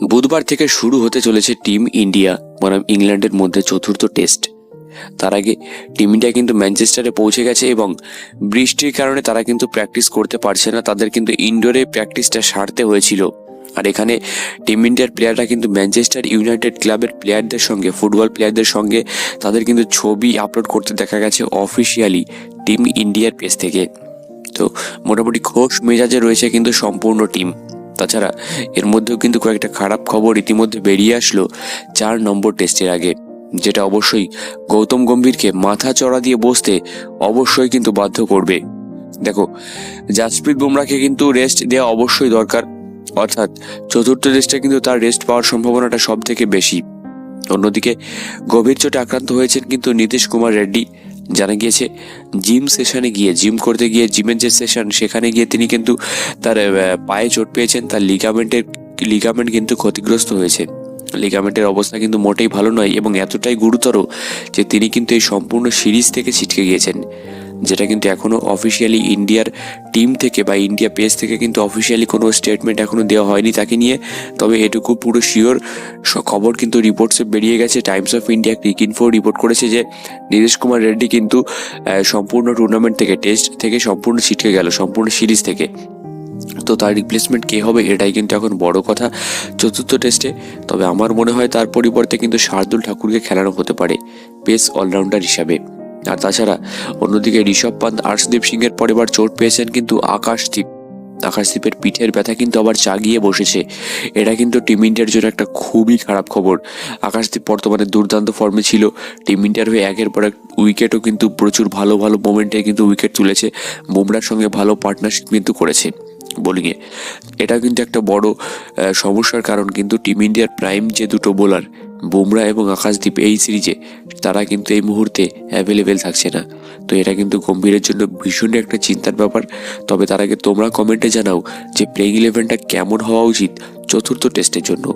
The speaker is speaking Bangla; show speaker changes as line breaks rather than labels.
বুধবার থেকে শুরু হতে চলেছে টিম ইন্ডিয়া বনাম ইংল্যান্ডের মধ্যে চতুর্থ টেস্ট। তার আগে টিম ইন্ডিয়া কিন্তু ম্যানচেস্টারে পৌঁছে গেছে এবং বৃষ্টির কারণে তারা কিন্তু প্র্যাকটিস করতে পারছে না, তাদের কিন্তু ইনডোরে প্র্যাকটিসটা সারতে হয়েছিল। আর এখানে টিম ইন্ডিয়ার প্লেয়াররা কিন্তু ম্যানচেস্টার ইউনাইটেড ক্লাবের প্লেয়ারদের সঙ্গে, ফুটবল প্লেয়ারদের সঙ্গে তাদের কিন্তু ছবি আপলোড করতে দেখা গেছে অফিসিয়ালি টিম ইন্ডিয়ার পেজ থেকে। তো মোটামুটি খোশ মেজাজে রয়েছে কিন্তু সম্পূর্ণ টিম। তাছাড়া এর মধ্যেও কিন্তু কয়েকটা খারাপ খবর ইতিমধ্যে বেরিয়ে আসলো 4 নম্বর টেস্টের আগে, যেটা অবশ্যই গৌতম গম্ভীরকে মাথা চড়া দিয়ে বসতে অবশ্যই কিন্তু বাধ্য করবে। দেখো, জাসপ্রীত বুমরাহকে কিন্তু রেস্ট দেওয়া অবশ্যই দরকার, অর্থাৎ চতুর্থ টেস্টে কিন্তু তার রেস্ট পাওয়ার সম্ভাবনাটা সব থেকে বেশি। অন্যদিকে গভীর চোটে আক্রান্ত হয়েছেন কিন্তু নীতিশ কুমার রেড্ডি। জানা গিয়েছে জিম করতে গিয়ে জিমের যে সেশন, সেখানে গিয়ে তিনি কিন্তু তার পায়ে চোট পেয়েছেন, তার লিগামেন্ট কিন্তু ক্ষতিগ্রস্ত হয়েছে। লিগামেন্টের অবস্থা কিন্তু মোটেই ভালো নয় এবং এতটাই গুরুতর যে তিনি কিন্তু এই সম্পূর্ণ সিরিজ থেকে ছিটকে গিয়েছেন, যেটা কিন্তু এখনও অফিসিয়ালি ইন্ডিয়ার টিম থেকে বা ইন্ডিয়া পেজ থেকে কিন্তু অফিসিয়ালি কোনো স্টেটমেন্ট এখনও দেওয়া হয়নি তাকে নিয়ে। তবে এটুকু পুরো শিওর খবর কিন্তু রিপোর্টসে বেরিয়ে গেছে। Times of India, Cricinfo report করেছে যে নীতিশ কুমার রেড্ডি কিন্তু সম্পূর্ণ টুর্নামেন্ট থেকে, টেস্ট থেকে সম্পূর্ণ ছিটকে গেল, সম্পূর্ণ সিরিজ থেকে। তো তার রিপ্লেসমেন্ট কে হবে এটাই কিন্তু এখন বড় কথা চতুর্থ টেস্টে। তবে আমার মনে হয় তার পরিবর্তে কিন্তু শার্দুল ঠাকুরকে খেলানো হতে পারে পেস অলরাউন্ডার হিসাবে। আর তাছাড়া অন্যদিকে ঋষভ পান্ত, আর্শদীপ সিংয়ের পর এবার চোট পেয়েছেন কিন্তু আকাশদীপের পিঠের ব্যথা কিন্তু আবার জাগিয়ে বসেছে। এটা কিন্তু টিম ইন্ডিয়ার জন্য একটা খুবই খারাপ খবর। আকাশদীপ বর্তমানে দুর্দান্ত ফর্মে ছিল, টিম ইন্ডিয়ার হয়ে একের পর এক উইকেটও কিন্তু প্রচুর ভালো ভালো মোমেন্টে কিন্তু উইকেট তুলেছে, বুমরার সঙ্গে ভালো পার্টনারশিপ কিন্তু করেছে বোলিংয়ে। এটা কিন্তু একটা বড় সমস্যার কারণ। কিন্তু টিম ইন্ডিয়ার প্রাইম যে দুটো বোলার বুমরা এবং আকাশদীপ এই সিরিজে, তারা কিন্তু এই মুহূর্তে অ্যাভেলেবেল থাকছে না। তো এটা কিন্তু গম্ভীরের জন্য ভীষণই একটা চিন্তার ব্যাপার। তবে তার আগে তোমরা কমেন্টে জানাও যে প্লেইং ইলেভেনটা কেমন হওয়া উচিত চতুর্থ টেস্টের জন্য।